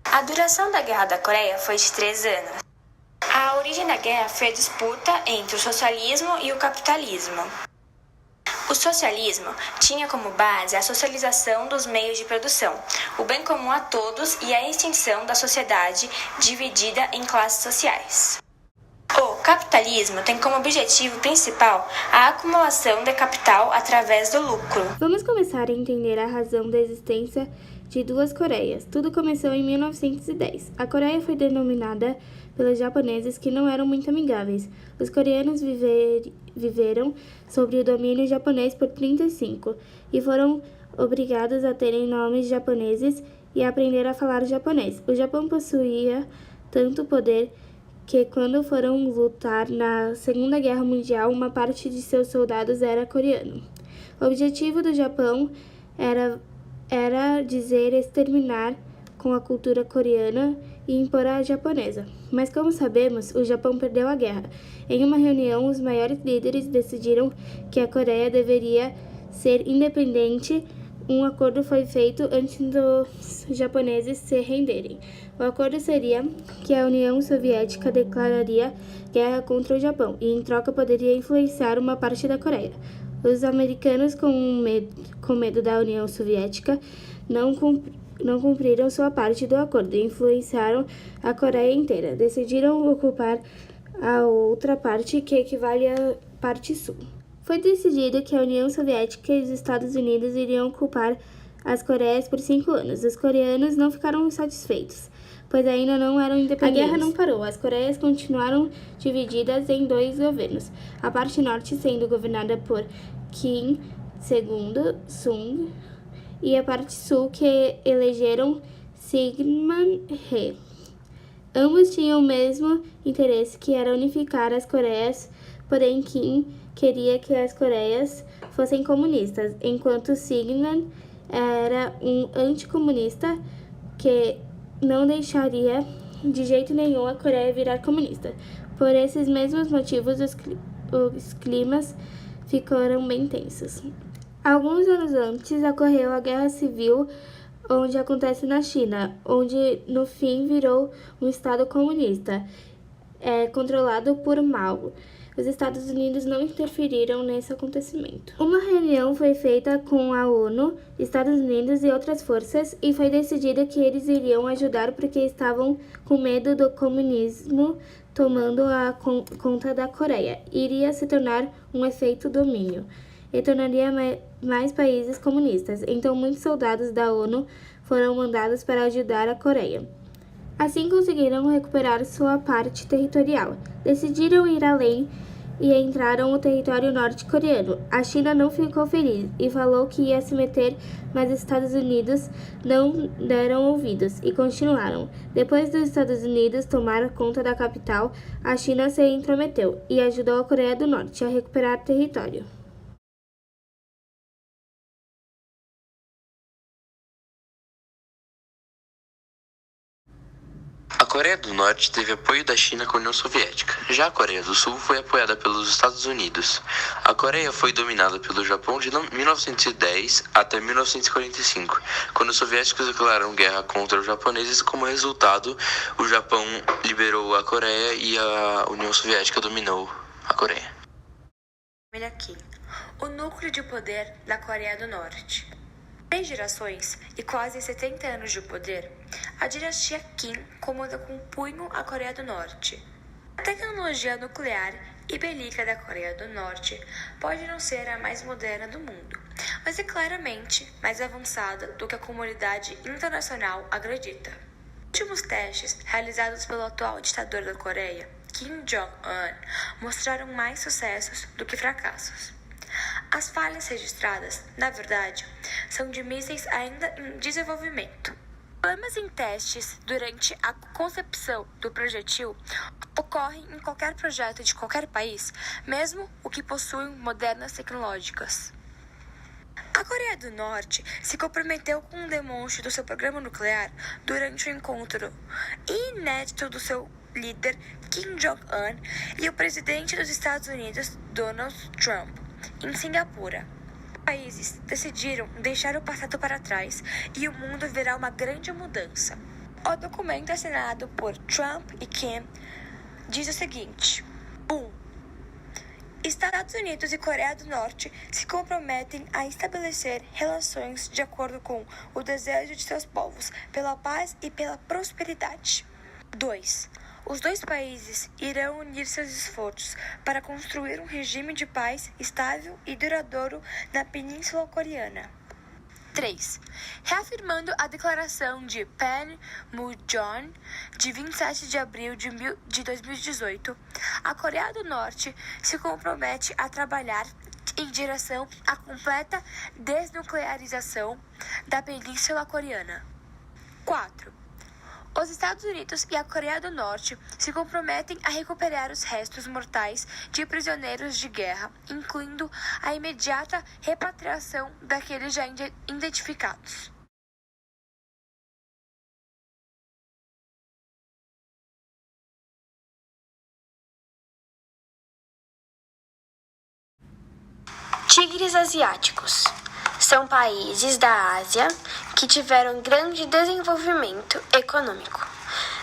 A duração da Guerra da Coreia foi de 3 anos. A origem da guerra foi a disputa entre o socialismo e o capitalismo. O socialismo tinha como base a socialização dos meios de produção, o bem comum a todos e a extinção da sociedade dividida em classes sociais. O capitalismo tem como objetivo principal a acumulação de capital através do lucro. Vamos começar a entender a razão da existência de duas Coreias. Tudo começou em 1910. A Coreia foi denominada pelos japoneses que não eram muito amigáveis. Os coreanos viveram sob o domínio japonês por 35 e foram obrigados a terem nomes japoneses e a aprender a falar japonês. O Japão possuía tanto poder que quando foram lutar na Segunda Guerra Mundial, uma parte de seus soldados era coreano. O objetivo do Japão era dizer exterminar com a cultura coreana e impor a japonesa. Mas como sabemos, o Japão perdeu a guerra. Em uma reunião, os maiores líderes decidiram que a Coreia deveria ser independente. Um acordo foi feito antes dos japoneses se renderem. O acordo seria que a União Soviética declararia guerra contra o Japão e, em troca, poderia influenciar uma parte da Coreia. Os americanos, com medo da União Soviética, não cumpriram sua parte do acordo e influenciaram a Coreia inteira. Decidiram ocupar a outra parte, que equivale à parte sul. Foi decidido que a União Soviética e os Estados Unidos iriam ocupar as Coreias por 5 anos. Os coreanos não ficaram satisfeitos, pois ainda não eram independentes. A guerra não parou. As Coreias continuaram divididas em 2 governos, a parte norte sendo governada por Kim Il-sung e a parte sul que elegeram Syngman Rhee. Ambos tinham o mesmo interesse, que era unificar as Coreias, porém Kim queria que as Coreias fossem comunistas, enquanto Syngman era um anticomunista que não deixaria de jeito nenhum a Coreia virar comunista. Por esses mesmos motivos, os climas ficaram bem tensos. Alguns anos antes, ocorreu a Guerra Civil, onde acontece na China, onde no fim virou um Estado comunista, controlado por Mao. Os Estados Unidos não interferiram nesse acontecimento. Uma reunião foi feita com a ONU, Estados Unidos e outras forças, e foi decidido que eles iriam ajudar porque estavam com medo do comunismo tomando a conta da Coreia. Iria se tornar um efeito domínio e tornaria mais países comunistas. Então, muitos soldados da ONU foram mandados para ajudar a Coreia. Assim, conseguiram recuperar sua parte territorial. Decidiram ir além e entraram no território norte-coreano. A China não ficou feliz e falou que ia se meter, mas os Estados Unidos não deram ouvidos e continuaram. Depois dos Estados Unidos tomar conta da capital, a China se intrometeu e ajudou a Coreia do Norte a recuperar território. A Coreia do Norte teve apoio da China com a União Soviética. Já a Coreia do Sul foi apoiada pelos Estados Unidos. A Coreia foi dominada pelo Japão de 1910 até 1945, quando os soviéticos declararam guerra contra os japoneses. Como resultado, o Japão liberou a Coreia e a União Soviética dominou a Coreia. Aqui, o núcleo de poder da Coreia do Norte. 3 gerações e quase 70 anos de poder, a dinastia Kim comanda com punho a Coreia do Norte. A tecnologia nuclear e bélica da Coreia do Norte pode não ser a mais moderna do mundo, mas é claramente mais avançada do que a comunidade internacional acredita. Os últimos testes realizados pelo atual ditador da Coreia, Kim Jong-un, mostraram mais sucessos do que fracassos. As falhas registradas, na verdade, são de mísseis ainda em desenvolvimento. Problemas em testes durante a concepção do projetil ocorrem em qualquer projeto de qualquer país, mesmo o que possui modernas tecnológicas. A Coreia do Norte se comprometeu com um demonstro do seu programa nuclear durante o encontro inédito do seu líder Kim Jong-un e o presidente dos Estados Unidos, Donald Trump, em Singapura. Os países decidiram deixar o passado para trás e o mundo verá uma grande mudança. O documento assinado por Trump e Kim diz o seguinte: 1. Estados Unidos e Coreia do Norte se comprometem a estabelecer relações de acordo com o desejo de seus povos pela paz e pela prosperidade. 2. Os dois países irão unir seus esforços para construir um regime de paz estável e duradouro na Península Coreana. 3. Reafirmando a declaração de Panmunjom de 27 de abril de 2018, a Coreia do Norte se compromete a trabalhar em direção à completa desnuclearização da Península Coreana. 4. Os Estados Unidos e a Coreia do Norte se comprometem a recuperar os restos mortais de prisioneiros de guerra, incluindo a imediata repatriação daqueles já identificados. Tigres asiáticos são países da Ásia que tiveram grande desenvolvimento econômico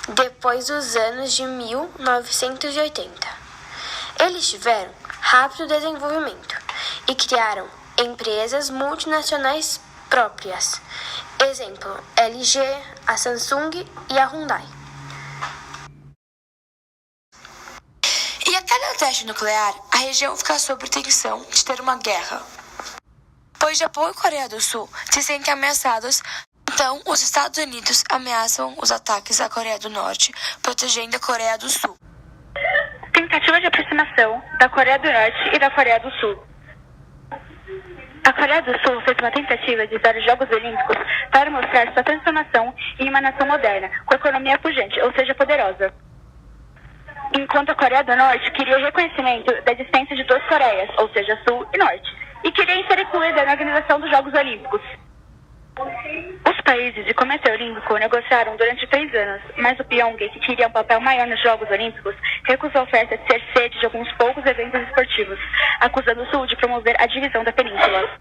depois dos anos de 1980. Eles tiveram rápido desenvolvimento e criaram empresas multinacionais próprias. Exemplo, LG, a Samsung e a Hyundai. E a cada teste nuclear, a região fica sob tensão de ter uma guerra. Pois Japão e Coreia do Sul se sentem ameaçados, então os Estados Unidos ameaçam os ataques à Coreia do Norte, protegendo a Coreia do Sul. Tentativa de aproximação da Coreia do Norte e da Coreia do Sul. A Coreia do Sul fez uma tentativa de usar os Jogos Olímpicos para mostrar sua transformação em uma nação moderna, com economia pujante, ou seja, poderosa. Enquanto a Coreia do Norte queria o reconhecimento da existência de duas Coreias, ou seja, Sul e Norte, e queria ser incluída na organização dos Jogos Olímpicos. Os países de Comitê Olímpico negociaram durante 3 anos, mas o Pyongyang, que queria um papel maior nos Jogos Olímpicos, recusou a oferta de ser sede de alguns poucos eventos esportivos, acusando o Sul de promover a divisão da península.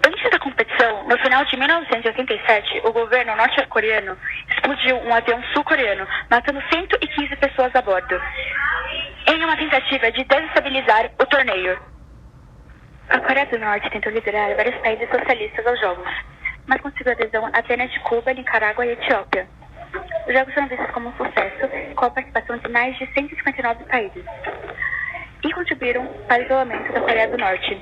Antes da competição, no final de 1987, o governo norte-coreano explodiu um avião sul-coreano, matando 115 pessoas a bordo, em uma tentativa de desestabilizar o torneio. A Coreia do Norte tentou liderar vários países socialistas aos Jogos, mas conseguiu adesão apenas de Cuba, Nicarágua e Etiópia. Os Jogos foram vistos como um sucesso, com a participação de mais de 159 países, e contribuíram para o isolamento da Coreia do Norte.